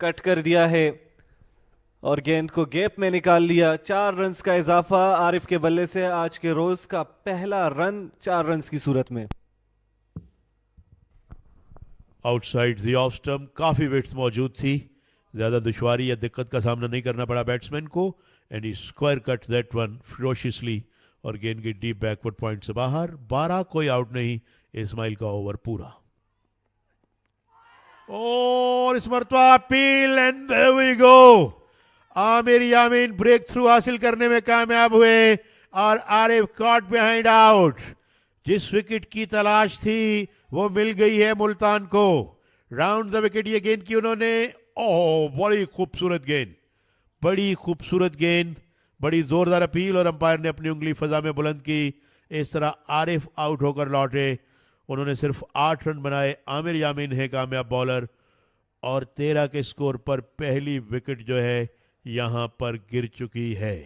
Cut कर दिया है और गेंद को गैप में निकाल लिया। 4 रन्स का इजाफा आरिफ के बल्ले से। आज के रोज का पहला रन 4 रन्स की सूरत में। आउटसाइड द ऑफ स्टंप काफी विकेट्स मौजूद थी, ज्यादा दुश्वारी या दिक्कत का सामना नहीं करना पड़ा बैट्समैन को, and he square cut that one ferociously और गेंद की डीप बैकवर्ड पॉइंट से बाहर। 12, कोई आउट नहीं। इस्माइल का ओवर पूरा और इस मरतबा appeal and there we go. Aamir Yamin break through हासिल करने में कामयाब हुए और आरिफ कॉट बिहाइंड आउट। जिस विकेट की तलाश थी वो मिल गई है मुल्तान को। राउंड द विकेट ये गेंद की उन्होंने। ओह, बड़ी खूबसूरत गेंद, बड़ी खूबसूरत गेंद, बड़ी जोरदार अपील और अंपायर ने अपनी उंगली फजा में बुलंद की। इस तरह आरिफ आउट होकर लौटे। उन्होंने सिर्फ 8 रन बनाए। आमिर यामीन है कामयाब बॉलर और 13 के स्कोर पर पहली विकेट जो है यहां पर गिर चुकी है।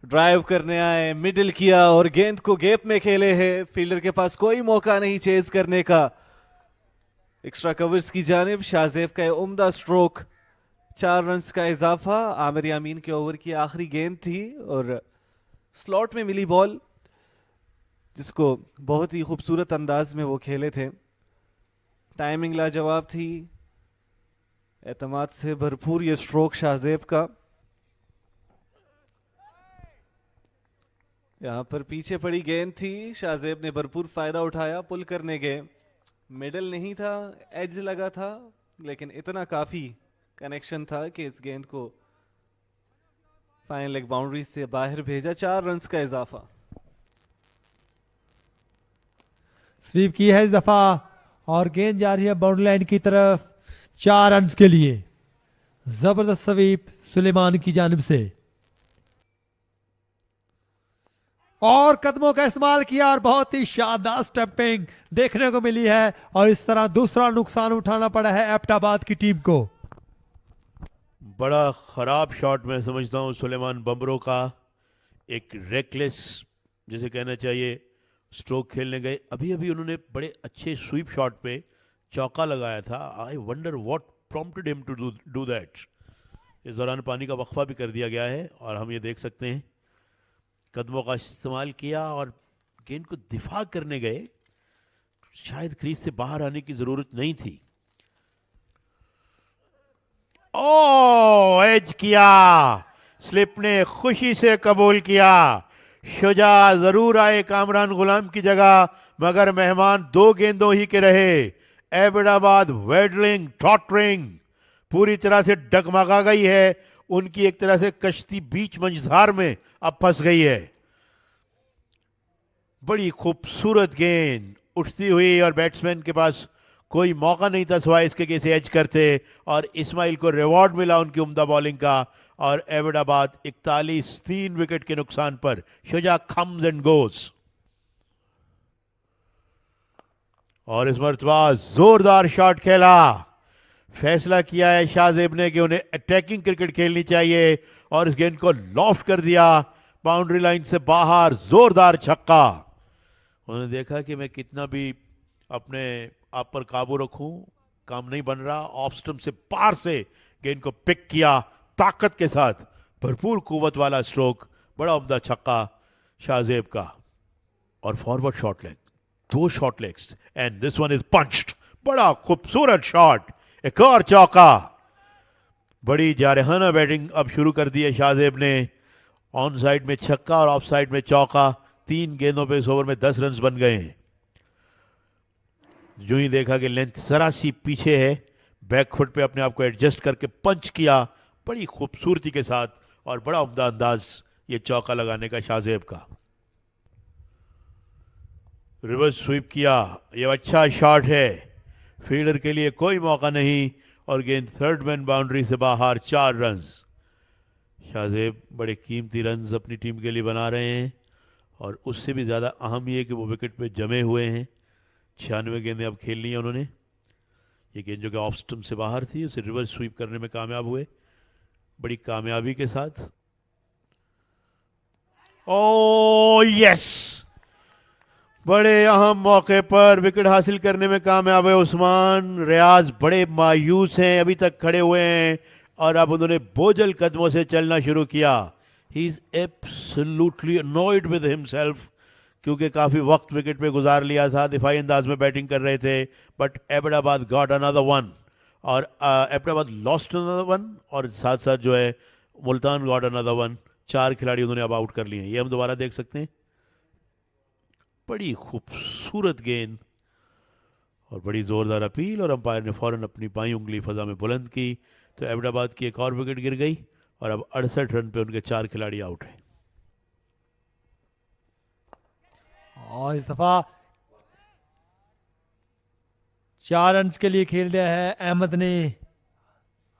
ड्राइव करने आए, मिडिल किया और गेंद को गैप में खेले हैं। फील्डर के पास कोई मौका नहीं चेज करने का। एक्स्ट्रा कवर्स की जानिब शाहजेब का उम्दा स्ट्रोक। 4 रन्स का इजाफा। आमिर यामीन के ओवर की आखिरी गेंद थी और स्लॉट में मिली बॉल जिसको बहुत ही खूबसूरत अंदाज में वो खेले थे। टाइमिंग लाजवाब थी। एतमाद से भरपूर ये स्ट्रोक शाहजेब का। यहां पर पीछे पड़ी गेंद थी, शाहजेब ने भरपूर फायदा उठाया। पुल करने गए, मिडल नहीं था, एज लगा था, लेकिन इतना काफी कनेक्शन था कि इस गेंद को फाइन लेग बाउंड्री से बाहर भेजा। 4 रन्स का इजाफा। स्वीप की है इस दफा और गेंद जा रही है बाउंड्री लाइन की तरफ 4 रन्स के लिए। जबरदस्त स्वीप सुलेमान की जानिब से और कदमों का इस्तेमाल किया और बहुत ही शानदार स्टंपिंग देखने को मिली है और इस तरह दूसरा नुकसान उठाना पड़ा है एबटाबाद की टीम को। बड़ा खराब शॉट मैं समझता हूं सुलेमान बम्बरो का। एक रेकलेस जिसे कहना चाहिए स्ट्रोक खेलने गए। अभी अभी उन्होंने बड़े अच्छे स्वीप शॉट पे चौका लगाया था। I wonder what prompted him to do that. इस दौरान पानी का वक्फा भी कर दिया गया है और हम ये देख सकते हैं कदमों का इस्तेमाल किया और गेंद को दिफा करने गए। शायद क्रीज से बाहर आने की जरूरत नहीं थी। ओ, एज किया, स्लिप ने खुशी से कबूल किया। शुजा जरूर आए कामरान गुलाम की जगह, मगर मेहमान 2 गेंदों ही के रहे। एबटाबाद वेडलिंग टॉटरिंग पूरी तरह से डगमगा गई है। उनकी एक तरह से कश्ती बीच मंझधार में अब फंस गई है। बड़ी खूबसूरत गेंद उठती हुई और बैट्समैन के पास कोई मौका नहीं था सिवाय इसके कि इसे एज करते और इस्माइल को रिवॉर्ड मिला उनकी उम्दा बॉलिंग का। और एबटाबाद 41 3 विकेट के नुकसान पर शुजा कम्स एंड गोज। और इस मरतबा जोरदार शॉट खेला। फैसला किया है शाहजेब ने कि उन्हें अटैकिंग क्रिकेट खेलनी चाहिए और इस गेंद को लॉफ्ट कर दिया बाउंड्री लाइन से बाहर। जोरदार छक्का। उन्होंने देखा कि मैं कितना भी अपने आप पर काबू रखूं, काम नहीं बन रहा। ऑफ स्टंप से पार से गेंद को पिक किया ताकत के साथ। भरपूर कुव्वत वाला स्ट्रोक, बड़ा उम्दा छक्का शाहजेब का। और forward shot leg, 2 shot legs and this one is punched. बड़ा खूबसूरत शॉट, एक और चौका। बड़ी जारहाना बैटिंग अब शुरू कर दी है शाहजेब ने। ऑन साइड में छक्का और ऑफ साइड में चौका। 3 गेंदों पे इस ओवर में 10 रन बन गए हैं। जो ही देखा कि लेंथ जरा सी पीछे है, बैक फुट पे अपने आप को एडजस्ट करके पंच किया बड़ी खूबसूरती के साथ और बड़ा उम्दा अंदाज ये चौका लगाने का शाहजेब का। रिवर्स स्वीप किया, ये अच्छा शॉट है। फील्डर के लिए कोई मौका नहीं और गेंद थर्ड मैन बाउंड्री से बाहर। 4 रन। शाहजेब बड़े कीमती रन अपनी टीम के लिए बना रहे हैं और उससे भी ज़्यादा अहम ये कि वो विकेट पे जमे हुए हैं। 96 गेंदें अब खेलनी है उन्होंने। ये गेंद जो कि ऑफ स्टंप से बाहर थी उसे रिवर्स स्वीप करने में कामयाब हुए बड़ी कामयाबी के साथ। ओ यस, बड़े अहम मौके पर विकेट हासिल करने में कामयाब है उस्मान। रियाज बड़े मायूस हैं, अभी तक खड़े हुए हैं और अब उन्होंने बोझल कदमों से चलना शुरू किया। He is absolutely annoyed with himself, क्योंकि काफ़ी वक्त विकेट पे गुजार लिया था, दिफाई अंदाज में बैटिंग कर रहे थे, but Abbottabad got another one और एबटाबाद लॉस्ट अनदर वन और साथ साथ जो है मुल्तान गॉट अनदर वन। 4 खिलाड़ी उन्होंने अब आउट कर लिए हैं, ये हम दोबारा देख सकते हैं। बड़ी खूबसूरत गेंद और बड़ी ज़ोरदार अपील और अंपायर ने फ़ौरन अपनी बाईं उंगली फ़ज़ा में बुलंद की, तो एबटाबाद की एक और विकेट गिर गई और अब 68 रन पे उनके 4 खिलाड़ी आउट हैं। और इस दफा 4 रन के लिए खेल दिया है। अहमद ने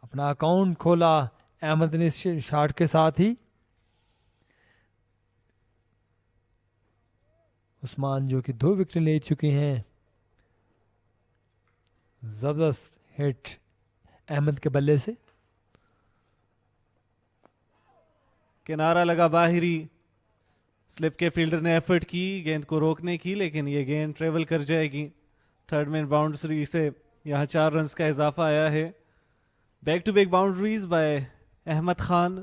अपना अकाउंट खोला, अहमद ने इस शॉट के साथ ही। उस्मान जो कि 2 विकेट ले चुके हैं। जबरदस्त हिट अहमद के बल्ले से। किनारा लगा बाहरी, स्लिप के फील्डर ने एफर्ट की गेंद को रोकने की, लेकिन ये गेंद ट्रेवल कर जाएगी। थर्ड मैन बाउंड्री से यहाँ 4 रन का इजाफा आया है। Back to back boundaries by Ahmed Khan.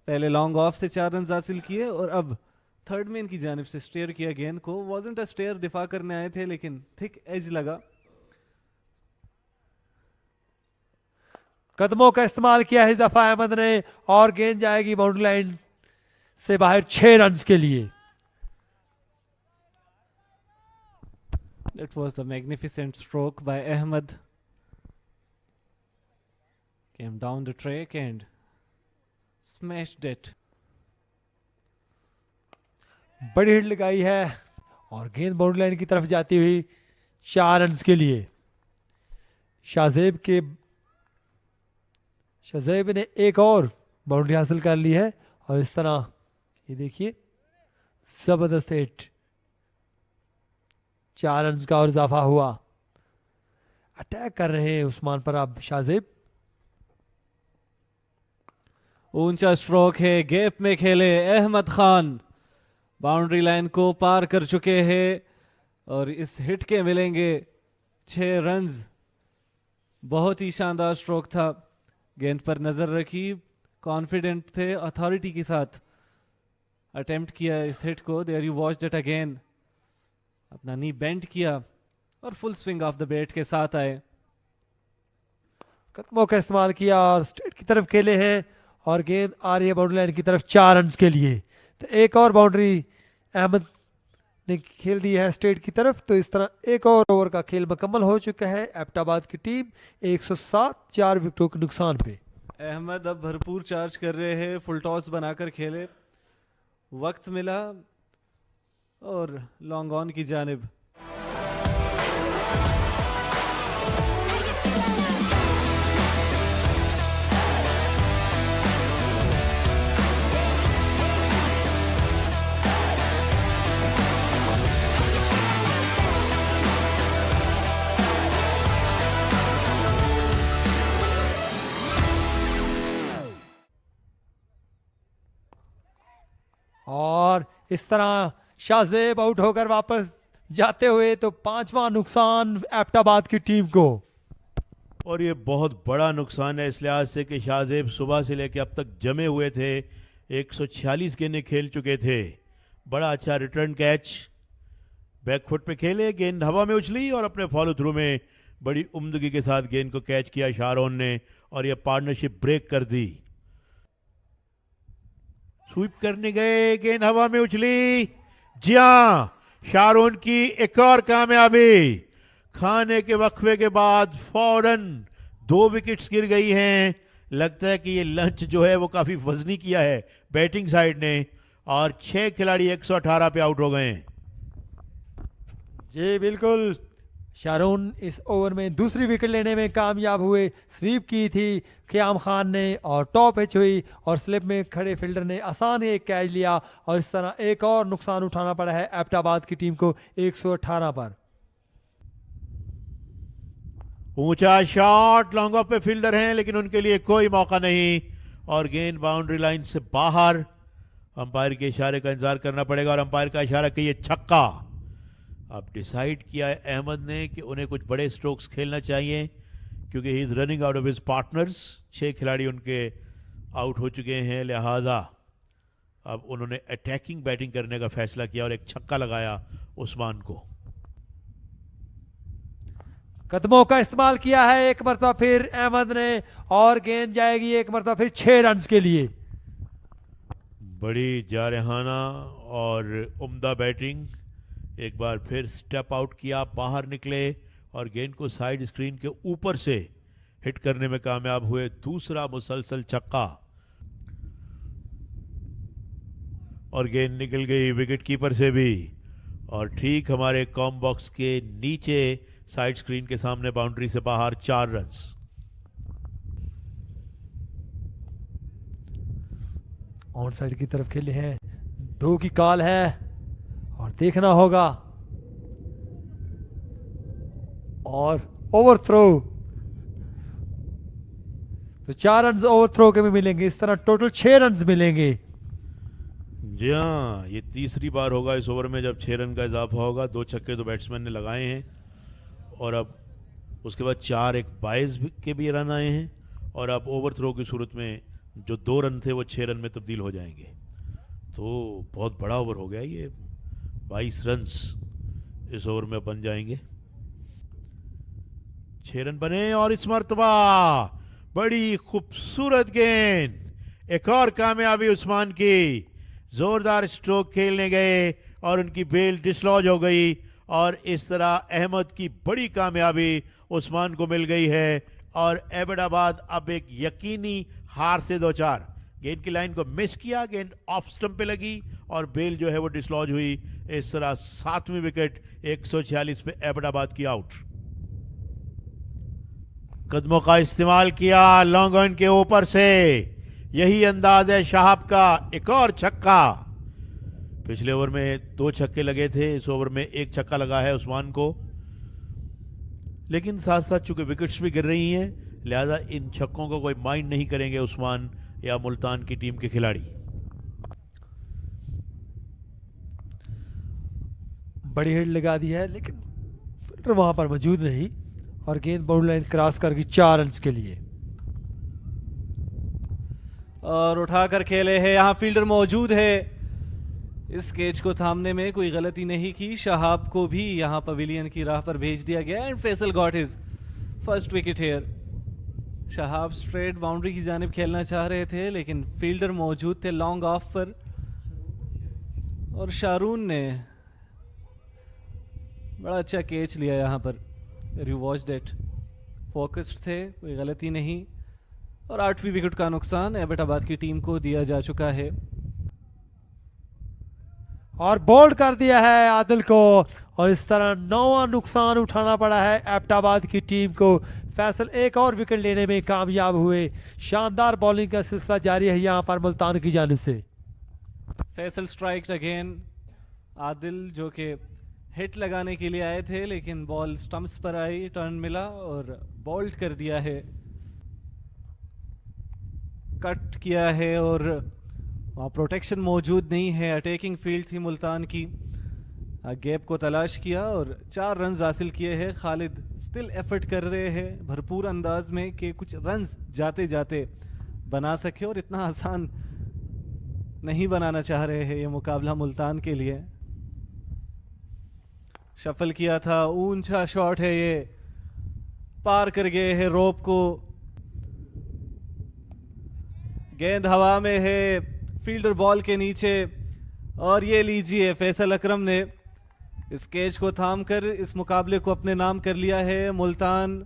पहले लॉन्ग ऑफ से 4 रन हासिल किए और अब थर्ड मैन की जानिब से स्टेयर किया गेंद को। वॉजंट अ स्टेयर, दिफा करने आए थे लेकिन थिक एज लगा। कदमों का इस्तेमाल किया है इस दफा अहमद ने और गेंद जाएगी बाउंड्री लाइन से बाहर 6 रन के लिए। That was a magnificent stroke by Ahmed. Came down the track and smashed it. बड़ी हिट लगाई है और गेंद बाउंड्री लाइन की तरफ जाती हुई 4 रन के लिए। शाहजेब ने एक और बाउंड्री हासिल कर ली है और इस तरह ये देखिए जबरदस्त हिट। 4 रन का और इजाफा हुआ। अटैक कर रहे हैं उस्मान पर अब शाहजेब। ऊंचा स्ट्रोक है, गैप में खेले अहमद खान, बाउंड्री लाइन को पार कर चुके हैं और इस हिट के मिलेंगे 6 रन्स। बहुत ही शानदार स्ट्रोक था, गेंद पर नजर रखी, कॉन्फिडेंट थे, अथॉरिटी के साथ अटेम्प्ट किया इस हिट को। There you watched it again, अपना नी बेंड किया और full swing of the bat के साथ आए। कदमों का इस्तेमाल किया और स्ट्रेट की तरफ खेले हैं और गेंद आ रही है बाउंड्री लाइन की तरफ 4 रन के लिए। तो एक और बाउंड्री अहमद ने खेल दी है स्ट्रेट की तरफ। तो इस तरह एक और ओवर का खेल मुकम्मल हो चुका है। एबटाबाद की टीम 107 4 विकेटों के नुकसान पे। अहमद अब भरपूर चार्ज कर रहे हैं, फुल टॉस बनाकर खेले, वक्त मिला और लॉन्ग ऑन की जानिब। और इस तरह शाहजेब आउट होकर वापस जाते हुए तो 5वां नुकसान एबटाबाद की टीम को। और ये बहुत बड़ा नुकसान है इस लिहाज से कि शाहजेब सुबह से लेकर अब तक जमे हुए थे, 146 गेंदें खेल चुके थे। बड़ा अच्छा रिटर्न कैच, बैकफुट पे खेले, गेंद हवा में उछली और अपने फॉलो थ्रू में बड़ी उम्दगी के साथ गेंद को कैच किया शारोन ने और ये पार्टनरशिप ब्रेक कर दी। स्वीप करने गए, गेंद हवा में उछली, जी हां, शारोन की एक और कामयाबी। खाने के वक्फे के बाद फौरन 2 विकेट्स गिर गई हैं। लगता है कि ये लंच जो है वो काफी वजनी किया है बैटिंग साइड ने और 6 खिलाड़ी 118 पे आउट हो गए हैं। जी बिल्कुल, शारून इस ओवर में दूसरी विकेट लेने में कामयाब हुए। स्वीप की थी क़याम खान ने और टॉप हिच हुई और स्लिप में खड़े फील्डर ने आसान एक कैच लिया और इस तरह एक और नुकसान उठाना पड़ा है एबटाबाद की टीम को 118 पर। ऊंचा शॉट, लॉन्ग ऑफ पे फील्डर हैं लेकिन उनके लिए कोई मौका नहीं और गेंद बाउंड्री लाइन से बाहर। अंपायर के इशारे का इंतजार करना पड़ेगा और अंपायर का इशारा कि ये छक्का। अब डिसाइड किया है अहमद ने कि उन्हें कुछ बड़े स्ट्रोक्स खेलना चाहिए, क्योंकि he is running out of his partners. 6 खिलाड़ी उनके आउट हो चुके हैं, लिहाजा अब उन्होंने अटैकिंग बैटिंग करने का फैसला किया और एक छक्का लगाया उस्मान को। कदमों का इस्तेमाल किया है एक मरतबा फिर अहमद ने, और गेंद जाएगी एक मरतबा फिर 6 रन के लिए। बड़ी जारहाना और उम्दा बैटिंग। एक बार फिर स्टेप आउट किया, बाहर निकले और गेंद को साइड स्क्रीन के ऊपर से हिट करने में कामयाब हुए। दूसरा मुसलसल छक्का और गेंद निकल गई विकेट कीपर से भी, और ठीक हमारे कॉम बॉक्स के नीचे साइड स्क्रीन के सामने बाउंड्री से बाहर 4 रन्स। ऑन साइड की तरफ खेले हैं, 2 की कॉल है और देखना होगा, और ओवर थ्रो, तो 4 रन ओवर थ्रो के भी मिलेंगे। इस तरह टोटल 6 रन मिलेंगे। जी हाँ, ये तीसरी बार होगा इस ओवर में जब 6 रन का इजाफा होगा। 2 छक्के तो बैट्समैन ने लगाए हैं, और अब उसके बाद 4 एक 22 के भी रन आए हैं, और अब ओवर थ्रो की सूरत में जो 2 रन थे वो 6 रन में तब्दील हो जाएंगे। तो बहुत बड़ा ओवर हो गया ये, 22 रन्स इस ओवर में बन जाएंगे। 6 रन बने, और इस मरतबा बड़ी खूबसूरत गेंद, एक और कामयाबी उस्मान की। जोरदार स्ट्रोक खेलने गए और उनकी बेल डिसलॉज हो गई, और इस तरह अहमद की बड़ी कामयाबी उस्मान को मिल गई है, और एबटाबाद अब एक यकीनी हार से 2-4। गेंद की लाइन को मिस किया, गेंद ऑफ स्टंप पे लगी और बेल जो है वो डिसलॉज हुई। इस तरह 7वीं विकेट 146 पे एबटाबाद की आउट। कदमों का इस्तेमाल किया लॉन्ग ऑन के ऊपर से, यही अंदाज है शाहब का। एक और छक्का, पिछले ओवर में 2 छक्के लगे थे, इस ओवर में 1 छक्का लगा है उस्मान को, लेकिन साथ साथ चूंकि विकेट्स भी गिर रही हैं, लिहाजा इन छक्कों को कोई माइंड नहीं करेंगे उस्मान या मुल्तान की टीम के खिलाड़ी। बड़ी हिट लगा दी है, लेकिन फील्डर वहां पर मौजूद नहीं, और गेंद बाउंड्री लाइन क्रॉस कर गई 4 रन के लिए। और उठाकर खेले हैं, यहाँ फील्डर मौजूद है। इस कैच को थामने में कोई गलती नहीं की। शहाब को भी यहाँ पवेलियन की राह पर भेज दिया गया, and Faisal got his first wicket here. Shahab straight boundary की जानिब खेलना चाह रहे थे, लेकिन फील्डर मौजूद थे लॉन्ग ऑफ पर, और शारून ने बड़ा अच्छा कैच लिया यहाँ पर। यू वॉच्ड इट, फोकस्ड थे, कोई गलती नहीं, और 8वीं विकेट का नुकसान एबटाबाद की टीम को दिया जा चुका है। और बोल्ड कर दिया है आदिल को, और इस तरह 9वां नुकसान उठाना पड़ा है एबटाबाद की टीम को। फैसल एक और विकेट लेने में कामयाब हुए। शानदार बॉलिंग का सिलसिला जारी है यहाँ पर मुल्तान की जानिब से। Faisal strike again. आदिल जो कि हिट लगाने के लिए आए थे, लेकिन बॉल स्टंप्स पर आई, टर्न मिला और बोल्ड कर दिया है, कट किया है, और वहाँ प्रोटेक्शन मौजूद नहीं है। अटैकिंग फील्ड थी मुल्तान की, गैप को तलाश किया और 4 रन हासिल किए हैं। खालिद स्टिल एफर्ट कर रहे हैं भरपूर अंदाज में कि कुछ रन जाते जाते बना सके, और इतना आसान नहीं बनाना चाह रहे हैं ये मुकाबला मुल्तान के लिए। शफल किया था, ऊंचा शॉट है ये, पार कर गए हैं रोप को। गेंद हवा में है, फील्डर बॉल के नीचे, और ये लीजिए फैसल अकरम ने इस कैच को थामकर इस मुकाबले को अपने नाम कर लिया है। मुल्तान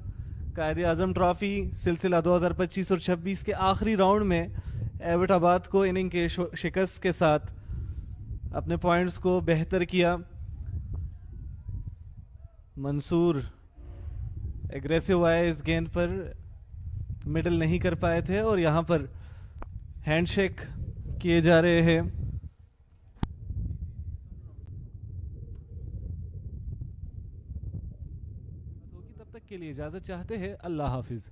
कायदे आजम ट्रॉफी सिलसिला 2025 और 26 के आखिरी राउंड में एबटाबाद को इनिंग के शिकस्त के साथ अपने पॉइंट्स को बेहतर किया। मंसूर एग्रेसिव आए इस गेंद पर, मिडल नहीं कर पाए थे, और यहाँ पर हैंडशेक किए जा रहे हैं। तब तक के लिए इजाजत चाहते हैं, अल्लाह हाफिज।